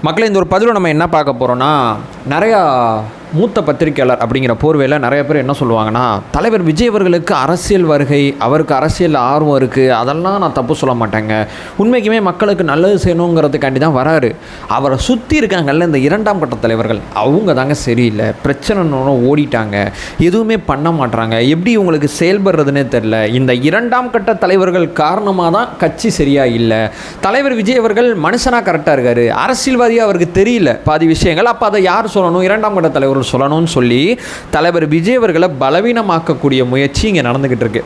மக்களே, இந்த ஒரு பதிவில் நம்ம என்ன பார்க்க போகிறோன்னா, நிறையா மூத்த பத்திரிகையாளர் அப்படிங்கிற போர்வையில் நிறைய பேர் என்ன சொல்லுவாங்கன்னா, தலைவர் விஜய் அவர்களுக்கு அரசியல் வருகை, அவருக்கு அரசியல் ஆர்வம் இருக்குது, அதெல்லாம் நான் தப்பு சொல்ல மாட்டேங்க. உண்மைக்குமே மக்களுக்கு நல்லது செய்யணுங்கிறதுக்காண்டி தான் வராரு. அவரை சுற்றி இருக்காங்கல்ல இந்த இரண்டாம் கட்ட தலைவர்கள், அவங்க தாங்க சரியில்லை, பிரச்சனைன்னு ஓடிட்டாங்க, எதுவுமே பண்ண மாட்டாங்க, எப்படி உங்களுக்கு செயல்படுறதுனே தெரில. இந்த இரண்டாம் கட்ட தலைவர்கள் காரணமாக தான் கட்சி சரியாக இல்லை. தலைவர் விஜய் அவர்கள் மனுஷனாக கரெக்டாக இருக்கார், அரசியல்வாதியாக அவருக்கு தெரியல பாதி விஷயங்கள். அப்போ அதை யார் சொல்லணும்? இரண்டாம் கட்ட தலைவர் சொல்லணும்னு சொல்லி தலைவர் விஜய் அவர்களை பலவீனமாக்கக்கூடிய முயற்சி இங்கே நடந்துகிட்டு இருக்கு.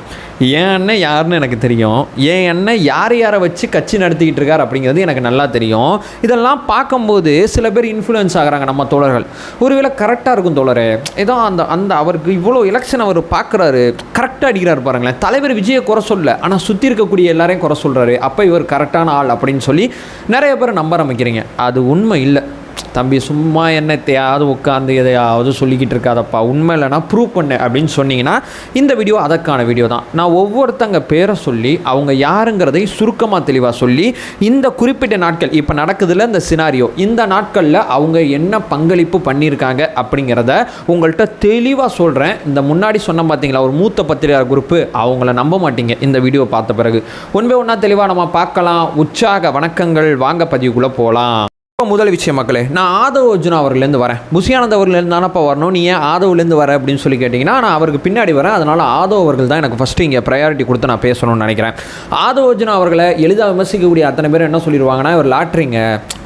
என் அண்ணன் யாருன்னு எனக்கு தெரியும், என் அண்ணன் யாரை வச்சு கட்சி நடத்திக்கிட்டு இருக்கார் அப்படிங்கிறது எனக்கு நல்லா தெரியும். இதெல்லாம் பார்க்கும்போது சில பேர் இன்ஃப்ளூயன்ஸ் ஆகிறாங்க நம்ம தோழர்கள். ஒருவேளை கரெக்டாக இருக்கும் தோழரே, ஏதோ அந்த அவருக்கு இவ்வளோ எலெக்ஷன் அவர் பார்க்குறாரு, கரெக்டாக அடிக்கிறார் பாருங்களேன். தலைவர் விஜயை குறை சொல்ல, ஆனால் சுற்றி இருக்கக்கூடிய எல்லாரையும் குறை சொல்கிறாரு, அப்போ இவர் கரெக்டான ஆள் அப்படின்னு சொல்லி நிறைய பேர் நம்ப ஆரம்பிக்கிறீங்க. அது உண்மை இல்லை தம்பி. சும்மா என்னத்தையாவது உட்காந்து எதையாவது சொல்லிக்கிட்டு இருக்காதப்பா, உண்மை இல்லைனா ப்ரூவ் பண்ணு அப்படின்னு சொன்னீங்கன்னா இந்த வீடியோ அதற்கான வீடியோ தான். நான் ஒவ்வொருத்தங்க பேரை சொல்லி அவங்க யாருங்கிறதை சுருக்கமாக தெளிவாக சொல்லி, இந்த குறிப்பிட்ட நாட்கள் இப்போ நடக்குதுல இந்த சினாரியோ, இந்த நாட்களில் அவங்க என்ன பங்களிப்பு பண்ணியிருக்காங்க அப்படிங்கிறத உங்கள்கிட்ட தெளிவாக சொல்கிறேன். இந்த முன்னாடி சொன்ன பார்த்தீங்களா ஒரு மூத்த பத்திரிகையாளர் குரூப்பு, அவங்கள நம்ப மாட்டீங்க இந்த வீடியோ பார்த்த பிறகு. ஒன்றா தெளிவாக நம்ம பார்க்கலாம். உற்சாக வணக்கங்கள், வாங்க பதிவுக்குள்ளே போகலாம். முதல் விஷயம் மக்களே, நான் ஆதவ் அர்ஜுனா அவர்லேருந்து வரேன். புஷியானந்த் அவர்லேருந்து தானப்பா வரணும், நீ ஏன் ஆதவ்லேருந்து வர அப்படின்னு சொல்லி கேட்டிங்கன்னா, நான் அவருக்கு பின்னாடி வரேன். அதனால் ஆதவ் அவர்கள் தான் எனக்கு ஃபஸ்ட்டு இங்கே ப்ரையாரிட்டி கொடுத்து நான் பேசணும்னு நினைக்கிறேன். ஆதவ் அர்ஜுனா அவர்களை எளிதாக விமர்சிக்கக்கூடிய அத்தனை பேர் என்ன சொல்லிடுவாங்கன்னா, இவர்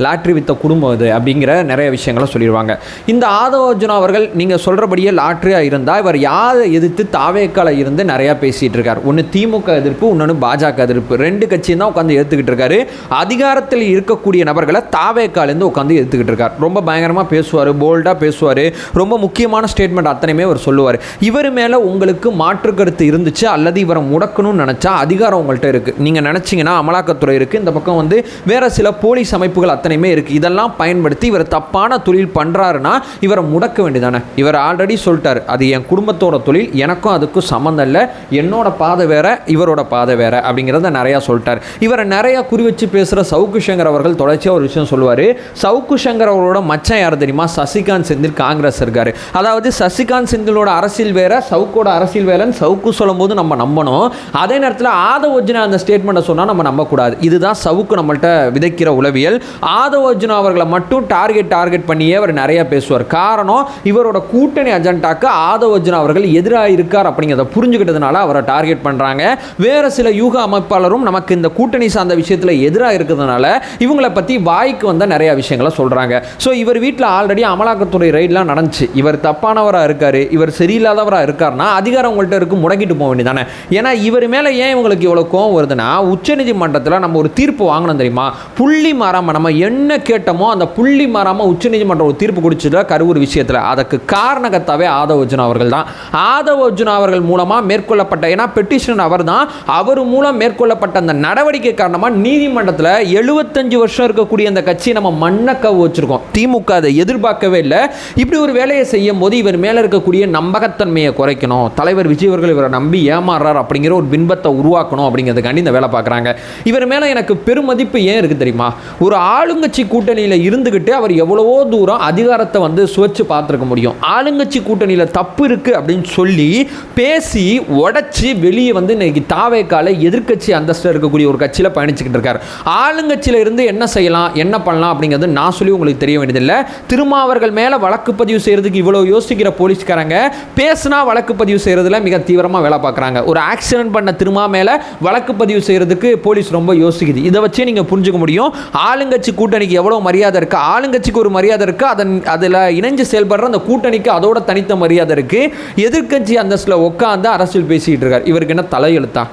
லாட்ரி வித்த குடும்பம் இது அப்படிங்கிற நிறைய விஷயங்களை சொல்லிடுவாங்க. இந்த ஆதவ் அர்ஜுனா அவர்கள் நீங்கள் சொல்கிறபடியே லாட்ரியாக இருந்தால் இவர் யாரை எதிர்த்து தாவேக்கால இருந்து நிறையா பேசிகிட்டு இருக்கார். ஒன்று திமுக எதிர்ப்பு, இன்னொன்று பாஜக எதிர்ப்பு, ரெண்டு கட்சியும் தான் உட்காந்து எடுத்துக்கிட்டு இருக்காரு. அதிகாரத்தில் இருக்கக்கூடிய நபர்களை தாவேக்கால உட்காந்து எடுத்துக்கிட்டு இருக்கார். ரொம்ப பயங்கரமாக பேசுவார், போல்டாக பேசுவார், ரொம்ப முக்கியமான ஸ்டேட்மெண்ட் அத்தனையுமே அவர் சொல்லுவார். இவர் மேலே உங்களுக்கு மாற்று கருத்து இருந்துச்சு அல்லது இவரை முடக்கணும்னு நினச்சா அதிகாரம் உங்கள்கிட்ட இருக்குது. நீங்கள் நினச்சிங்கன்னா அமலாக்கத்துறை இருக்குது, இந்த பக்கம் வந்து வேறு சில போலீஸ் அமைப்புகள் அத்தனையுமே இருக்குது. இதெல்லாம் பயன்படுத்தி இவர் தப்பான தொழில் பண்ணுறாருன்னா இவரை முடக்க வேண்டியதானே. இவர் ஆல்ரெடி சொல்லிட்டார், அது என் குடும்பத்தோட தொழில், எனக்கும் அதுக்கும் சம்மந்தம் இல்லை, என்னோட பாதை வேற, இவரோட பாதை வேற அப்படிங்கிறத நிறையா சொல்லிட்டார். இவரை நிறையா குறி வச்சு பேசுகிற சவுக்கு சங்கர் அவர்கள் தொடர்ச்சியாக ஒரு விஷயம் சொல்லுவார். சவுக்கு சங்கர் அவரோட மச்சான் யார் தெரியுமா? சசிகாந்த் செந்தில் காங்கிரஸ் இருக்காரு. அதாவது சசிகாந்த் செந்திலோட அரசியல் வேற, சவுக்கோட அரசியல் வேறன்னு சவுக்கு சொல்லும் போது நம்ம நம்பணும். அதே நேரத்தில் ஆதவ் அர்ஜுனா அந்த ஸ்டேட்மெண்ட்டை சொன்னால் நம்ம நம்பக்கூடாது. இதுதான் சவுக்கு நம்மள்கிட்ட விதைக்கிற உளவியல். ஆதவ் அர்ஜுனா அவர்களை மட்டும் டார்கெட் பண்ணியே அவர் நிறைய பேசுவார். காரணம், இவரோட கூட்டணி அஜெண்டாக்கு ஆதவ் அர்ஜுனா அவர்கள் எதிராக இருக்கார் அப்படிங்கிறத புரிஞ்சுக்கிட்டதுனால அவரை டார்கெட் பண்ணுறாங்க. வேறு சில யூக அமைப்பாளரும் நமக்கு இந்த கூட்டணி சார்ந்த விஷயத்தில் எதிராக இருக்கிறதுனால இவங்களை பற்றி வாய்க்கு வந்த நிறைய விஷயங்களை சொல்றாங்க. ஸோ இவர் வீட்டில் ஆல்ரெடி அமலாக்கத்துறை ரைட்லாம் நடந்துச்சு. இவர் தப்பானவராக இருக்காரு, இவர் சரியில்லாதவராக இருக்காருன்னா அதிகாரம் உங்கள்கிட்ட இருக்கு, முடக்கிட்டு போக வேண்டியதானே. ஏன்னா இவர் மேலே ஏன் இவங்களுக்கு இவ்வளோ கோவம் வருதுன்னா, உச்சநீதிமன்றத்தில் நம்ம ஒரு தீர்ப்பு வாங்கணும் தெரியுமா? புள்ளி மாறாமல் நம்ம என்ன கேட்டோமோ அந்த புள்ளி மாறாமல் உச்சநீதிமன்றம் ஒரு தீர்ப்பு கொடுத்துட்டு கரூர் விஷயத்தில், அதுக்கு காரணகர்த்தாவே ஆதவ் அர்ஜுனா அவர்கள் தான். ஆதவ் அர்ஜுனா அவர்கள் மூலமாக மேற்கொள்ளப்பட்ட, ஏன்னா பெட்டிஷன் அவர் தான், அவர் மூலம் மேற்கொள்ளப்பட்ட அந்த நடவடிக்கை காரணமாக நீதிமன்றத்தில் 75 வருஷம் இருக்கக்கூடிய அந்த கட்சி நம்ம மண்ணக்கவு வச்சிருக்கோம். திமுக அதை எதிர்பார்க்கவே இல்லை. இப்படி ஒரு வேலையை செய்யும் போது இவர் மேலே இருக்கக்கூடிய நம்பகத்தன்மையை குறைக்கணும், தலைவர் விஜய் அவர்கள் இவரை நம்பி ஏமாறுறார் அப்படிங்கிற ஒரு பின்பத்தை உருவாக்கணும் அப்படிங்கிறதுக்காண்டி இந்த வேலை பார்க்குறாங்க. இவர் மேலே எனக்கு பெருமதிப்பு ஏன் இருக்குது தெரியுமா? ஒரு ஆளுங்கட்சி கூட்டணியில் இருந்துக்கிட்டு அவர் எவ்வளவோ தூரம் அதிகாரத்தை வந்து சுவைச்சு பார்த்துருக்க முடியும். ஆளுங்கட்சி கூட்டணியில் தப்பு இருக்குது அப்படின்னு சொல்லி பேசி உடச்சி வெளியே வந்து இன்னைக்கு தாவேக்கால எதிர்கட்சி அந்தஸ்தில் இருக்கக்கூடிய ஒரு கட்சியில் பயணிச்சுக்கிட்டு இருக்கார். ஆளுங்கட்சியில் இருந்து என்ன செய்யலாம், என்ன பண்ணலாம் அப்படிங்கிறது நான் சொல்லி உங்களுக்கு தெரிய வேண்டியதில்லை. திருமாவர்கள் மேலே வழக்கு பதிவு செய்கிறதுக்கு இவ்வளோ யோசிக்கிற போலீஸ்காரங்க பேசினா வழக்கு பதிவு செய்கிறதுல மிக தீவிரமாக வேலை பார்க்குறாங்க. ஒரு ஆக்சிடென்ட் பண்ண திருமா மேலே வழக்கு பதிவு செய்கிறதுக்கு போலீஸ் ரொம்ப யோசிக்குது. இதை வச்சே நீங்கள் புரிஞ்சுக்க முடியும் ஆளுங்கட்சி கூட்டணிக்கு எவ்வளோ மரியாதை இருக்குது. ஆளுங்கட்சிக்கு ஒரு மரியாதை இருக்குது, அதில் இணைஞ்சு செயல்படுற அந்த கூட்டணிக்கு அதோட தனித்த மரியாதை இருக்குது. எதிர்கட்சி அந்தஸ்தில் உட்காந்து அரசியல் பேசிக்கிட்டு இருக்கார். இவருக்கு என்ன தலையெழுத்தா?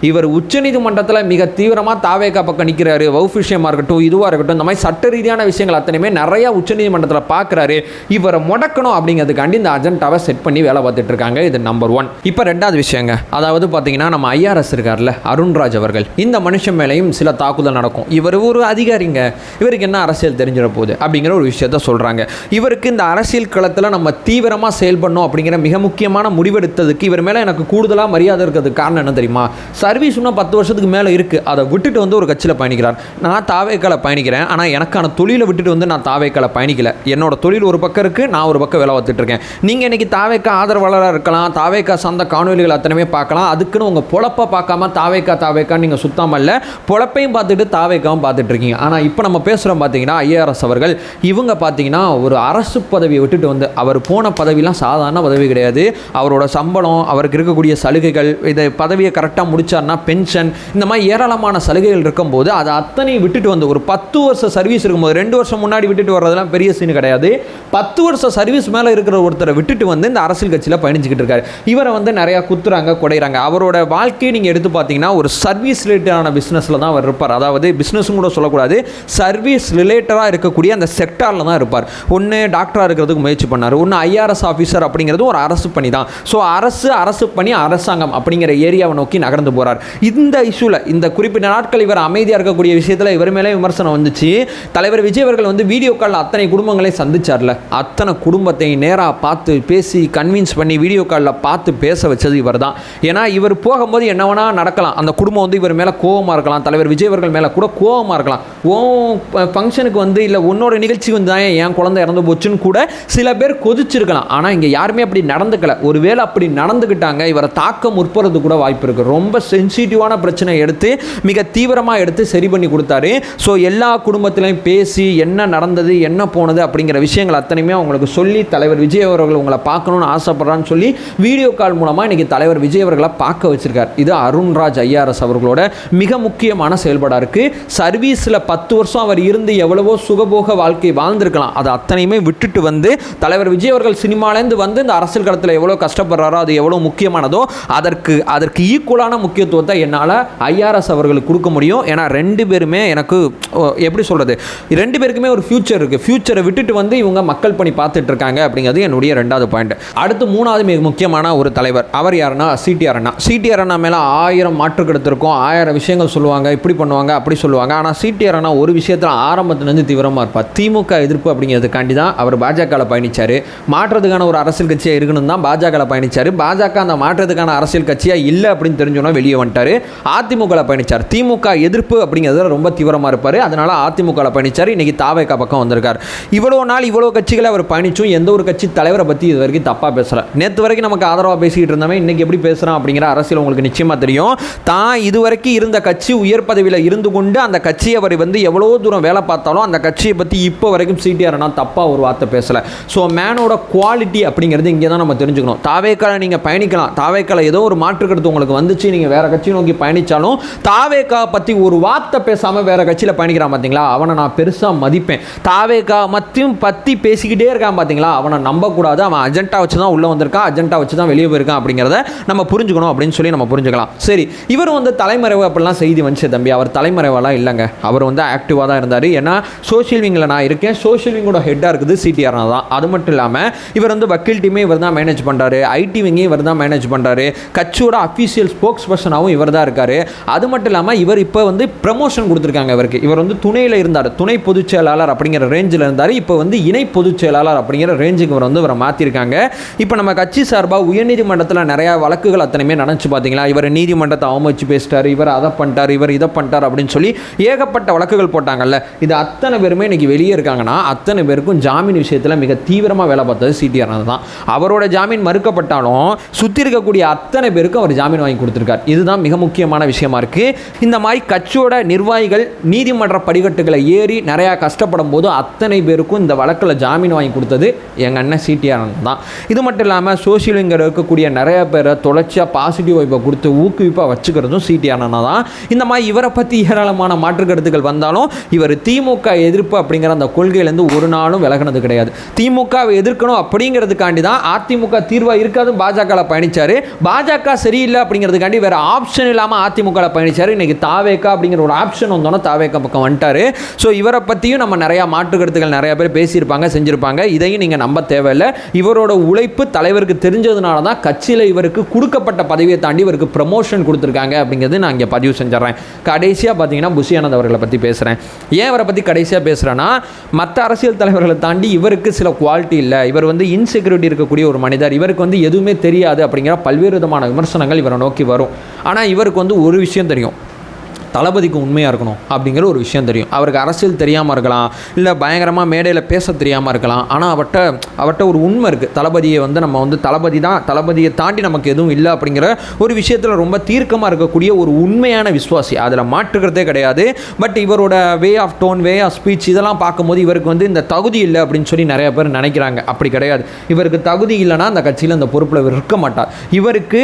இவர் உச்சநீதிமன்றத்தில் மிக தீவிரமாக தாவேகா பக்கம் நிற்கிறாரு. வவுஃப் விஷயமா இருக்கட்டும், இதுவாக இருக்கட்டும், இந்த மாதிரி சட்ட ரீதியான விஷயங்கள் அத்தனையுமே நிறைய உச்சநீதிமன்றத்தில் பார்க்குறாரு. இவரை முடக்கணும் அப்படிங்கிறதுக்காண்டி இந்த அஜெண்டாவை செட் பண்ணி வேலை பார்த்துட்டு இருக்காங்க. இது நம்பர் 1. இப்போ ரெண்டாவது விஷயங்க, அதாவது பார்த்தீங்கன்னா நம்ம ஐஆர்எஸ் இருக்கார்ல அருண்ராஜ் அவர்கள், இந்த மனுஷன் மேலேயும் சில தாக்குதல் நடக்கும். இவர் ஒரு அதிகாரிங்க, இவருக்கு என்ன அரசியல் தெரிஞ்சிட போகுது அப்படிங்கிற ஒரு விஷயத்த சொல்கிறாங்க. இவருக்கு இந்த அரசியல் களத்தில் நம்ம தீவிரமாக செயல்படணும் அப்படிங்கிற மிக முக்கியமான முடிவெடுத்ததுக்கு இவர் மேலே எனக்கு கூடுதலாக மரியாதை இருக்கிறதுக்கு காரணம் என்ன தெரியுமா? சர்வீஸ் இன்னும் 10 வருஷத்துக்கு மேலே இருக்குது, அதை விட்டுட்டு வந்து ஒரு கட்சியில் பயணிக்கிறார். நான் தாவேக்கால பயணிக்கிறேன், ஆனால் எனக்கு எனக்கான தொழிலை விட்டுட்டு வந்து நான் தாவேக்கால பயணிக்கல. என்னோட தொழில் ஒரு பக்கம் இருக்குது, நான் ஒரு பக்கம் வேலை பார்த்துட்டு இருக்கேன். நீங்கள் இன்றைக்கி தாவேக்கா ஆதரவாளராக இருக்கலாம், தாவேக்கா சார்ந்த காணொலிகள் அத்தனையுமே பார்க்கலாம். அதுக்குன்னு உங்கள் பொழப்பை பார்க்காம தாவேக்கான்னு நீங்கள் சுத்தாமல் இல்லை, பொழப்பையும் பார்த்துட்டு தாவேக்காவும் பார்த்துட்டு இருக்கீங்க. ஆனால் இப்போ நம்ம பேசுகிறோம் பார்த்தீங்கன்னா ஐஆர்எஸ் அவர்கள், இவங்க பார்த்தீங்கன்னா ஒரு அரசு பதவியை விட்டுட்டு வந்து, அவர் போன பதவிலாம் சாதாரண பதவி கிடையாது. அவரோட சம்பளம், அவருக்கு இருக்கக்கூடிய சலுகைகள், இதை பதவியை கரெக்டாக முடிச்சார்னா பென்ஷன், இந்த மாதிரி ஏராளமான சலுகைகள் இருக்கும்போது அதை அத்தனை விட்டுட்டு வந்து ஒரு 10 வருஷம் சர்வீஸ் இருக்கும்போது, 2 வருஷம் முன்னாடி விட்டுட்டு வர்றதெல்லாம் பெரிய சீன் கிடையாது. 10 வருஷம் சர்வீஸ் மேலே இருக்கிற ஒருத்தரை விட்டுட்டு வந்து இந்த அரசியல் கட்சியில் பயணிச்சுக்கிட்டு இருக்காரு. இவரை வந்து நிறையா குத்துறாங்க, குடைகிறாங்க. அவரோட வாழ்க்கையை நீங்கள் எடுத்து பார்த்தீங்கன்னா ஒரு சர்வீஸ் ரிலேட்டடான பிஸ்னஸில் தான் அவர் இருப்பார். அதாவது பிஸ்னஸும் கூட சொல்லக்கூடாது, சர்வீஸ் ரிலேட்டடாக இருக்கக்கூடிய அந்த செக்டாரில் தான் இருப்பார். ஒன்று டாக்டராக இருக்கிறதுக்கு முயற்சி பண்ணார், ஒன்று ஐஆர்எஸ் ஆஃபீஸர் அப்படிங்கிறது ஒரு அரசு பணி தான். ஸோ அரசு பணி, அரசாங்கம் அப்படிங்கிற ஏரியாவை நோக்கி நகர்ந்து போகிறார். இந்த இஷ்யூவில், இந்த குறிப்பிட்ட நாட்கள் இவர் அமைதியாக இருக்கக்கூடிய விஷயத்தில் இவர் மேலே விமர்சனம் வந்துச்சு. தலைவர் விஜய் அவர்கள் வந்து வீடியோ காலில் அத்தனை குடும்பங்களை சந்திச்சார்ல, அத்தனை குடும்பத்தை நேராக பார்த்து பேசி கன்வின்ஸ் பண்ணி வீடியோ காலில் பார்த்து பேச வச்சது இவர் தான். ஏன்னா இவர் போகும்போது என்ன வேணா நடக்கலாம், அந்த குடும்பம் வந்து இவர் மேலே கோபமாக இருக்கலாம், தலைவர் விஜய் அவர்கள் மேலே கூட கோபமாக இருக்கலாம். ஃபங்க்ஷனுக்கு வந்து இல்லை உன்னோட நிகழ்ச்சிக்கு வந்து தான் என் குழந்தை இறந்து போச்சுன்னு கூட சில பேர் கொதிச்சிருக்கலாம். ஆனால் இங்கே யாருமே அப்படி நடந்துக்கல. ஒருவேளை அப்படி நடந்துக்கிட்டாங்க, இவரை தாக்க முற்படுறது கூட வாய்ப்பு இருக்குது. ரொம்ப சென்சிட்டிவான பிரச்சனை எடுத்து மிக தீவிரமாக எடுத்து சரி பண்ணி கொடுத்தாரு. ஸோ எல்லா குடும்பத்திலையும் பேசி என்ன நடந்தது, என்ன போனது அப்படிங்கிற விஷயங்கள் அத்தனையுமே அவங்களுக்கு சொல்லி, தலைவர் விஜய் அவர்கள் உங்களை பார்க்கணும்னு ஆசைப்படுறான்னு சொல்லி வீடியோ கால் மூலமாக இன்றைக்கி தலைவர் விஜய் அவர்களை பார்க்க வச்சிருக்கார். இது அருண்ராஜ் ஐஆர்எஸ் அவர்களோட மிக முக்கியமான செயல்பாடாக இருக்குது. சர்வீஸில் 10 வருஷம் அவர் இருந்து எவ்வளவோ சுகபோக வாழ்க்கை வாழ்ந்திருக்கலாம், அதை அத்தனையுமே விட்டுட்டு வந்து தலைவர் விஜய் அவர்கள் சினிமாலேருந்து வந்து இந்த அரசியல் களத்தில் எவ்வளோ கஷ்டப்படுறாரோ, அது எவ்வளோ முக்கியமானதோ அதற்கு ஈக்குவலான முக்கியத்துவத்தை என்னால் ஐஆர்எஸ் அவர்களுக்கு கொடுக்க முடியும். ஏன்னா 2 பேருமே எனக்கு எப்படி சொல்கிறது, 2 பேருக்குமே ஒரு ஃபியூச்சர் இருக்குது. ஃபியூச்சரை விட்டுட்டு வந்து இவங்க மக்கள் பணி பார்த்துட்டு இருக்காங்க அப்படிங்கிறது என்னுடைய 2வது பாயிண்ட். அடுத்து 3வது மிக முக்கியமான ஒரு தலைவர், அவர் யாருன்னா சிடிஆர் அண்ணா. சிடிஆர் அண்ணா மேலே 1000 மாற்று கருத்து இருக்கும், 1000 விஷயங்கள் சொல்லுவாங்க, இப்படி பண்ணுவாங்க, அப்படி சொல்லுவாங்க. ஆனால் சிடிஆர் அண்ணா ஒரு விஷயத்தில் ஆரம்பத்துலேருந்து தீவிரமாக இருப்பார். திமுக எதிர்ப்பு அப்படிங்கிறதுக்காண்டி தான் அவர் பாஜகவில் பயணித்தார். மாற்றத்துக்கான ஒரு அரசியல் கட்சியாக இருக்கணும் தான் பாஜகவில் பயணித்தார். பாஜக அந்த மாற்றத்துக்கான அரசியல் கட்சியாக இல்லை அப்படின்னு தெரிஞ்சோன்னா வெளியே வந்துட்டார். அதிமுகவில் பயணித்தார். திமுக எதிர்ப்பு அப்படிங்கிறதுல ரொம்ப தீவிரமாக இருப்பார். அதனால் அதிமுகவில் பயணித்தார். இன்றைக்கி தாவேக்கா பக்கம் வந்திருக்கார். இவ்வளோ நாள் இவ்வளோ கட்சிகளை அவர் பயணிச்சும் எந்த ஒரு கட்சி தலைவரை பற்றி இது வரைக்கும் தப்பாக பேசலை. நேற்று வரைக்கும் நமக்கு ஆதரவாக பேசிக்கிட்டு இருந்தவன் இன்றைக்கி எப்படி பேசுகிறான் அப்படிங்கிற அரசியல் உங்களுக்கு நிச்சயமாக தெரியும். தான் இது வரைக்கும் இருந்த கட்சி உயர் பதவியில் இருந்து கொண்டு அந்த கட்சியை அவர் வந்து எவ்வளோ தூரம் வேலை பார்த்தாலும் அந்த கட்சியை பற்றி இப்போ வரைக்கும் சிடிஆர்னா தப்பாக ஒரு வார்த்தை பேசலை. ஸோ மேனோட குவாலிட்டி அப்படிங்கிறது இங்கே தான் நம்ம தெரிஞ்சுக்கணும். தாவேக்கால நீங்கள் பயணிக்கலாம், தாவேக்கால ஏதோ ஒரு மாற்று கருத்து உங்களுக்கு வந்துச்சு, நீங்கள் வேறு கட்சியை நோக்கி பயணித்தாலும் தாவேக்கா பற்றி ஒரு வார்த்தை பேசாமல் வேறு கட்சியில் பயணிக்கிறான் பார்த்தீங்களா, அவனை நான் பெருசாக மதிப்பேன். தாவேக்கா மத்தியும் பற்றி பேசிக்கிட்டே இருக்கான் பார்த்தீங்களா, அவனை நம்பக்கூடாது. அவன் அஜெண்டா வச்சு தான் உள்ளே வந்திருக்கான், அஜெண்டா வச்சு தான் வெளியே போயிருக்கான் அப்படிங்கிறத நம்ம புரிஞ்சுக்கணும் அப்படின்னு சொல்லி நம்ம புரிஞ்சுக்கலாம். சரி, இவர் வந்து தலைமறைவு அப்படிலாம் செய்தி வந்துச்சு தம்பி, அவர் தலைமறைவெல்லாம் இல்லைங்க, அவர் வந்து ஆக்டிவாக தான் இருந்தார். ஏன்னா சோஷியல் விங்கில் நான் இருக்கேன், சோஷியல் விங்கோட ஹெட்டாக இருக்குது சிடிஆர் தான். அது மட்டும் இல்லாமல் இவர் வந்து வக்கீல் டீமே இவர் தான் மேனேஜ் பண்ணுறாரு, ஐடி விங்கையும் இவர் தான் மேனேஜ் பண்ணுறாரு, கட்சியோட அஃபீஷியல் ஸ்போக்ஸ் பர்சனாகவும் இவர் தான் இருக்கார். அது மட்டும் இல்லாமல் இவர் இப்போ வந்து ப்ரமோஷன் கொடுத்துருக்காங்க இவருக்கு. இவர் வந்து துணையில் இருந்தார், துணை பொதுச் செயலாளர் அப்படிங்கிற ரேஞ்சில் இருந்தார். இப்போ வந்து இணை பொதுச் செயலாளர் அப்படிங்கிற ரேஞ்சுக்கு இவர் வந்து இவரை மாற்றிருக்காங்க. இப்போ நம்ம கட்சி சார்பாக உயர்நீதிமன்றத்தில் நிறையா வழக்குகள் அத்தனையுமே நடந்துச்சு பார்த்தீங்களா, இவர் நீதிமன்றத்தை அவமதிச்சு பேசிட்டார், இவர் அதை பண்ணிட்டார், இவர் இதை பண்ணிட்டார் அப்படின்னு சொல்லி ஏகப்பட்ட வழக்குகள் போட்டாங்கல்ல. இது அத்தனை பேருமே இன்றைக்கி வெளியே இருக்காங்கன்னா அத்தனை பேருக்கும் ஜாமீன் விஷயத்தில் மிக தீவிரமாக வேலை பார்த்தது சிடிஆர் தான். அவரோட ஜாமீன் மறுக்கப்பட்டாலும் சுற்றி இருக்கக்கூடிய அத்தனை பேருக்கும் அவர் ஜாமீன் வாங்கி கொடுத்துருக்கார். இதுதான் மிக முக்கியமான விஷயமா இருக்குது. இந்த மாதிரி கட்சியோட நிர்வாகிகள் நீதிமன்ற படிக்கட்டுகளை ஏறி நிறையா கஷ்டப்படும் போது அத்தனை பேருக்கும் இந்த வழக்கில் ஜாமீன் வாங்கி கொடுத்தது எங்கள் அண்ணன் சிடிஆர் தான். இது மட்டும் இல்லாமல் சோஷியல் விங்கில் இருக்கக்கூடிய நிறைய பேரை தொடர்ச்சியாக பாசிட்டிவ் வைப்பை கொடுத்து ஊக்குவிப்பாக வச்சுக்கிறதும் சிடிஆர் தான். இந்த மாதிரி இவரை பற்றி ஏராளமான மாற்று கருத்துக்கள் வந்தாலும் இவர் திமுக எதிர்ப்பு அப்படிங்கிற அந்த கொள்கையிலேருந்து ஒரு நாளும் விலகினது கிடையாது. திமுகவை எதிர்க்கணும் அப்படிங்கிறதுக்காண்டி தான் அதிமுக தீர்வாக இருக்காது பாஜகவில் பயணித்தார். பாஜக சரியில்லை அப்படிங்கிறதுக்காண்டி வேறு ஆப்ஷன் இல்லாமல் அதிமுகவில் பயணித்தார். இன்றைக்கி தாவேக்கா அப்படிங்கிற ஒரு ஆப்ஷன் வந்தோன்னா தாவேக்கா பக்கம் வந்துட்டார். ஸோ இவரை பற்றியும் நம்ம நிறையா மாற்று கருத்துக்கள் நிறைய பேர் பேசியிருப்பாங்க, செஞ்சுருப்பாங்க. இதையும் நீங்கள் நம்ப தேவையில்லை. இவரோட உழைப்பு தலைவருக்கு தெரிஞ்சதுனால தான் கட்சியில் இவருக்கு கொடுக்கப்பட்ட பதவியை தாண்டி இவருக்கு ப்ரமோஷன் கொடுத்துருக்காங்க அப்படிங்கிறது நான் இங்கே பதிவு செஞ்சிடறேன். கடைசியாக பார்த்தீங்கன்னா புஷி ஆனந்த் அவர்களை பற்றி பேசுகிறேன். ஏன் இவரை பற்றி கடைசியாக பேசுகிறேன்னா, மற்ற அரசியல் தலைவர்களை தாண்டி இவருக்கு சில குவாலிட்டி இல்லை, இவர் வந்து இன்செக்யூரிட்டி இருக்கக்கூடிய ஒரு மனிதர், இவருக்கு வந்து எதுவுமே தெரியாது அப்படிங்கிற பல்வேறு விதமான விமர்சனங்கள் இவரை நோக்கி வரும். ஆனால் இவருக்கு வந்து ஒரு விஷயம் தெரியும், தளபதிக்கு உண்மையாக இருக்கணும் அப்படிங்கிற ஒரு விஷயம் தெரியும். அவருக்கு அரசியல் தெரியாமல் இருக்கலாம், இல்லை பயங்கரமாக மேடையில் பேச தெரியாமல் இருக்கலாம். ஆனால் அவர்கிட்ட ஒரு உண்மை இருக்குது. தளபதியை வந்து நம்ம வந்து தளபதி தான், தளபதியை தாண்டி நமக்கு எதுவும் இல்லை அப்படிங்கிற ஒரு விஷயத்தில் ரொம்ப தீர்க்கமாக இருக்கக்கூடிய ஒரு உண்மையான விசுவாசி, அதில் மாற்றுக்கிறதே கிடையாது. பட் இவரோட way of tone, way of speech இதெல்லாம் பார்க்கும்போது இவருக்கு வந்து இந்த தகுதி இல்லை அப்படின்னு சொல்லி நிறைய பேர் நினைக்கிறாங்க. அப்படி கிடையாது. இவருக்கு தகுதி இல்லைன்னா அந்த கட்சியில் அந்த பொறுப்பில் இவர் இருக்க மாட்டார். இவருக்கு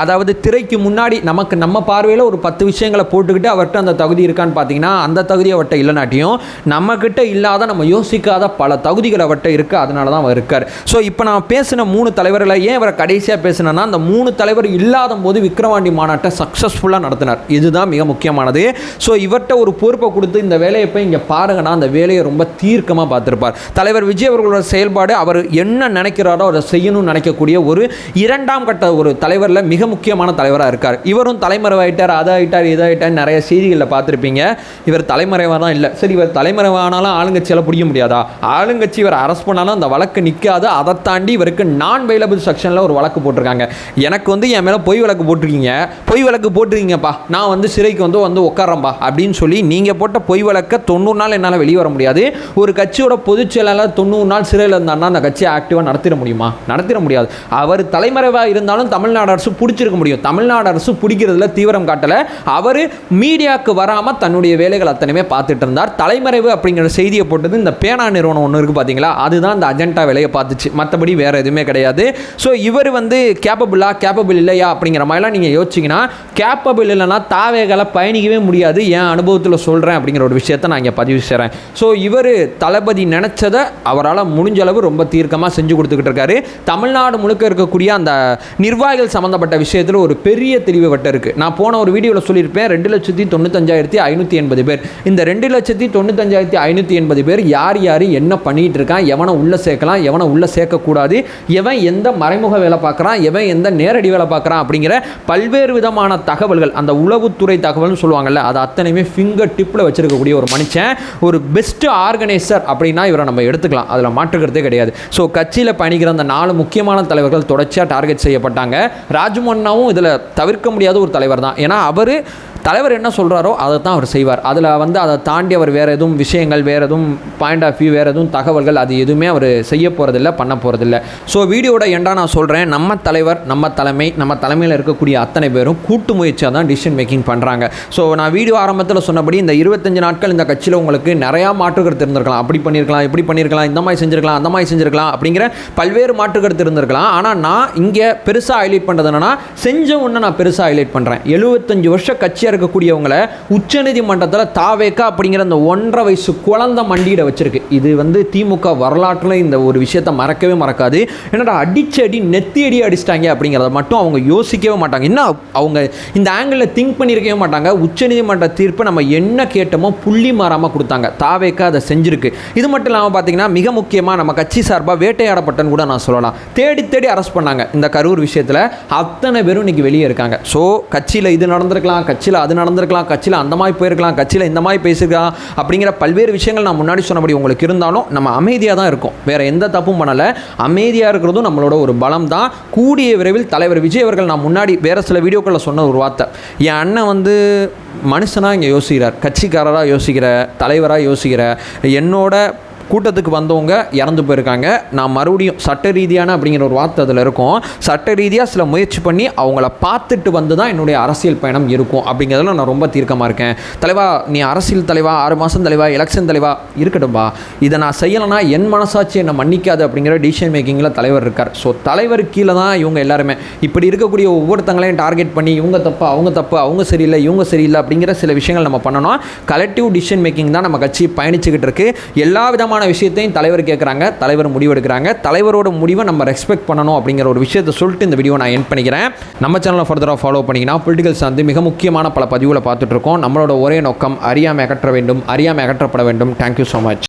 அதாவது திரைக்கு முன்னாடி நம்ம பார்வையில் ஒரு 10 விஷயங்களை போட்டுக்கிட்டு அவர்கிட்ட அந்த தகுதி இருக்கான்னு பார்த்தீங்கன்னா அந்த தகுதி அவர்கிட்ட இல்லைனாட்டியும் நம்மக்கிட்ட இல்லாத, நம்ம யோசிக்காத பல தகுதிகள் அவர்கிட்ட இருக்குது. அதனால தான் அவர் இருக்கார். ஸோ இப்போ நான் பேசின 3 தலைவர்களை ஏன் அவரை கடைசியாக பேசினேன்னா, அந்த 3 தலைவர் இல்லாத போது விக்கிரவாண்டி மாநாட்டை சக்ஸஸ்ஃபுல்லாக நடத்தினார். இதுதான் மிக முக்கியமானது. ஸோ இவர்கிட்ட ஒரு பொறுப்பை கொடுத்து இந்த வேலையை போய் இங்கே பாருங்கன்னா அந்த வேலையை ரொம்ப தீர்க்கமாக பார்த்துருப்பார். தலைவர் விஜய் அவர்களோட செயல்பாடு, அவர் என்ன நினைக்கிறாரோ அதை செய்யணும்னு நினைக்கக்கூடிய ஒரு 2ஆம் கட்ட ஒரு தலைவரில் மிக முக்கியமான தலைவராக இருக்கார். இவரும் தலைமறைவாயிட்டார், இதை ஆயிட்டார் நிறைய செய்திகளில் பார்த்துருப்பீங்க. இவர் தலைமறைவாக தான் இல்லை. சரி, இவர் தலைமறைவானாலும் ஆளுங்கட்சியால் பிடிக்க முடியாதா? ஆளுங்கட்சி இவர் அரெஸ்ட் பண்ணாலும் அந்த வழக்கு நிற்காது. அதை தாண்டி இவருக்கு நான் வெயிலபிள் செக்ஷனில் ஒரு வழக்கு போட்டிருக்காங்க. எனக்கு வந்து என் மேலே பொய் வழக்கு போட்டிருக்கீங்கப்பா, நான் வந்து சிறைக்கு வந்து உட்காரம்பா அப்படின்னு சொல்லி நீங்கள் போட்ட பொய் வழக்க 90 நாள் என்னால் வெளியே வர முடியாது. ஒரு கட்சியோட பொதுச் செயலாளர் 90 நாள் சிறையில் இருந்தாருன்னா அந்த கட்சியை ஆக்டிவாக நடத்திட முடியுமா? நடத்திட முடியாது. அவர் தலைமறைவாக இருந்தாலும் தமிழ்நாடு அரசு பிடிச்சிருக்க முடியும். தமிழ்நாடு அரசு பிடிக்கிறதுல தீவிரம் காட்டல. அவர் மீடியாவுக்கு வராமல் தன்னுடைய வேலைகள் அத்தனையுமே பார்த்துட்டு இருந்தார். தலைமறைவு அப்படிங்கிற செய்தியை போட்டது இந்த பேனா நிறுவனம் ஒன்று இருக்குது பார்த்தீங்களா, அதுதான் இந்த அஜெண்டா வேலையை பார்த்துச்சு. மற்றபடி வேறு எதுவுமே கிடையாது. ஸோ இவர் வந்து கேப்பபிள் இல்லையா அப்படிங்கிற மாதிரிலாம் நீங்கள் யோசிச்சிங்கன்னா, கேப்பபிள் இல்லைன்னா தாவேகளை பயணிக்கவே முடியாது. என் அனுபவத்தில் சொல்கிறேன் அப்படிங்கிற ஒரு விஷயத்தை நான் இங்கே பதிவு செய்கிறேன். ஸோ இவர் தளபதி நினச்சதை அவரால் முடிஞ்ச அளவு ரொம்ப தீர்க்கமாக செஞ்சு கொடுத்துக்கிட்டு இருக்காரு. தமிழ்நாடு முழுக்க இருக்கக்கூடிய அந்த நிர்வாகிகள் சம்மந்தப்பட்ட விஷயத்தில் ஒரு பெரிய தெளிவு வட்டம் இருக்குது. நான் போன ஒரு வீடியோவில் சொல்லியிருப்பேன், 2,95,580 பேர். இந்த 2,95,580 பேர் யார் என்ன பண்ணிகிட்டு இருக்கான், எவனை உள்ளே சேர்க்கலாம், எவனை உள்ளே சேர்க்கக்கூடாது, எவன் எந்த மறைமுக வேலை பார்க்குறான், எவன் எந்த நேரடி வேலை பார்க்குறான் அப்படிங்கிற பல்வேறு விதமான தகவல்கள், அந்த உளவுத்துறை தகவல்னு சொல்லுவாங்கல்ல, அது அத்தனையுமே ஃபிங்கர் டிப்பில் வச்சிருக்கக்கூடிய ஒரு மனுஷன், ஒரு பெஸ்ட் ஆர்கனைசர் அப்படின்னா இவரை நம்ம எடுத்துக்கலாம். அதில் மாற்றுக்கிறதே கிடையாது. ஸோ கட்சியில் பயணிக்கிற அந்த 4 முக்கியமான தலைவர்கள் தொடர்ச்சியாக டார்கெட் செய்யப்பட்டாங்க. ராஜமன்னாவும் இதில் தவிர்க்க முடியாத ஒரு தலைவர் தான். ஏன்னா தலைவர் என்ன சொல்கிறாரோ அதை தான் அவர் செய்வார். அதில் வந்து அதை தாண்டி அவர் வேறு எதுவும் விஷயங்கள், வேறு எதுவும் பாயிண்ட் ஆஃப் வியூ, வேறு எதுவும் தகவல்கள், அது எதுவுமே அவர் செய்ய போகிறதில்ல, பண்ண போகிறதில்ல. ஸோ வீடியோட எண்டாக நான் சொல்கிறேன், நம்ம தலைவர், நம்ம தலைமையில் இருக்கக்கூடிய அத்தனை பேரும் கூட்டு முயற்சியாக தான் டிசிஷன் மேக்கிங் பண்ணுறாங்க. ஸோ நான் வீடியோ ஆரம்பத்தில் சொன்னபடி இந்த 25 நாட்கள் இந்த கட்சியில் உங்களுக்கு நிறையா மாற்றுக்கருத்து இருந்திருக்கலாம். அப்படி பண்ணியிருக்கலாம், இப்படி பண்ணியிருக்கலாம், இந்த மாதிரி செஞ்சுருக்கலாம், அந்த மாதிரி செஞ்சுருக்கலாம் அப்படிங்கிற பல்வேறு மாற்றுக்கருத்து இருந்திருக்கலாம். ஆனால் நான் இங்கே பெருசாக ஹைலைட் பண்ணுறது என்னன்னா, செஞ்ச ஒன்று நான் பெருசாக ஹைலைட் பண்ணுறேன். 75 வருஷ கட்சியாக இருக்கக்கூடியவங்களை உச்சநீதிமன்றத்தில் தாவேக்கா அப்படிங்கிற அந்த 1.5 வயசு குழந்தை மண்டியிட வச்சிருக்கு. இது வந்து திமுக வரலாற்றில் இந்த ஒரு விஷயத்தை மறக்கவே மறக்காது. என்னடா அடி நெத்தி அடிச்சிட்டாங்க அப்படிங்கிறத மட்டும் அவங்க யோசிக்கவே மாட்டாங்க. என்ன அவங்க இந்த ஆங்கிளில் திங்க் பண்ணியிருக்கவே மாட்டாங்க. உச்சநீதிமன்ற தீர்ப்பு நம்ம என்ன கேட்டோமோ புள்ளி மாறாமல் கொடுத்தாங்க. தாவேக்கா அதை செஞ்சிருக்கு. இது மட்டும் இல்லாமல் பார்த்தீங்கன்னா, மிக முக்கியமாக நம்ம கட்சி சார்பாக வேட்டையாடப்பட்டன்னு கூட நான் சொல்லலாம். தேடி அரெஸ்ட் பண்ணாங்க இந்த கரூர் விஷயத்தில். அத்தனை பேரும் இன்னைக்கு வெளியே இருக்காங்க. ஸோ கட்சியில் இது நடந்திருக்கலாம், கட்சியில் அது நடந்திருக்கலாம், கட்சியில் அந்த மாதிரி போயிருக்கலாம், கட்சியில் இந்த மாதிரி பேசியிருக்கலாம் அப்படிங்கிற பல்வேறு விஷயங்கள் நான் முன்னாடி சொன்னபடி உங்களுக்கு இருந்தாலும் நம்ம அமைதியாக தான் இருக்கும். வேறு எந்த தப்பும் பண்ணலை. அமைதியாக இருக்கிறதும் நம்மளோட ஒரு பலம் தான். கூடிய விரைவில் தலைவர் விஜய் அவர்கள், நான் முன்னாடி வேறு சில வீடியோக்களில் சொன்ன ஒரு வார்த்தை, என் அண்ணன் வந்து மனுஷனாக இங்கே யோசிக்கிறார், கட்சிக்காரராக யோசிக்கிற, தலைவராக யோசிக்கிற, என்னோட கூட்டத்துக்கு வந்தவங்க இறந்து போயிருக்காங்க, நான் மறுபடியும் சட்ட ரீதியான அப்படிங்கிற ஒரு வார்த்தை அதில் இருக்கும். சட்ட ரீதியாக சில முயற்சி பண்ணி அவங்கள பார்த்துட்டு வந்து தான் என்னுடைய அரசியல் பயணம் இருக்கும் அப்படிங்கிறதுல நான் ரொம்ப தீர்க்கமாக இருக்கேன். தலைவா, நீ அரசியல் தலைவா, 6 மாதம் தலைவா, எலெக்ஷன் தலைவா இருக்கட்டும்பா, இதை நான் செய்யலைன்னா என் மனசாட்சி என்னை மன்னிக்காது அப்படிங்கிற டிசிஷன் மேக்கிங்கில் தலைவர் இருக்கார். ஸோ தலைவர் கீழே தான் இவங்க எல்லாருமே. இப்படி இருக்கக்கூடிய ஒவ்வொருத்தங்களையும் டார்கெட் பண்ணி இவங்க தப்பு, அவங்க சரியில்லை, இவங்க சரியில்லை அப்படிங்கிற சில விஷயங்கள் நம்ம பண்ணணும். கலெக்டிவ் டிசிஷன் மேக்கிங் தான் நம்ம கட்சி பயணிச்சுக்கிட்டு இருக்கு. எல்லா விதமான விஷயத்தையும் தலைவர் கேட்குறாங்க, தலைவர் முடிவெடுக்கிறாங்க. தலைவரோட முடிவை நம்ம ரெஸ்பெக்ட் பண்ணணும் அப்படிங்கிற ஒரு விஷயத்தை சொல்லிட்டு இந்த வீடியோ நான் எண்ட் பண்ணிக்கிறேன். நம்ம சேனலை ஃபர்தராக ஃபாலோ பண்ணிங்கன்னா பொலிட்டிக்கல் சார்ந்து மிக முக்கியமான பல பதிவுகளை பார்த்துட்டு இருக்கோம். நம்மளோட ஒரே நோக்கம் அறியாமை அகற்ற வேண்டும், அறியாமை அகற்றப்பட வேண்டும். Thank you so much.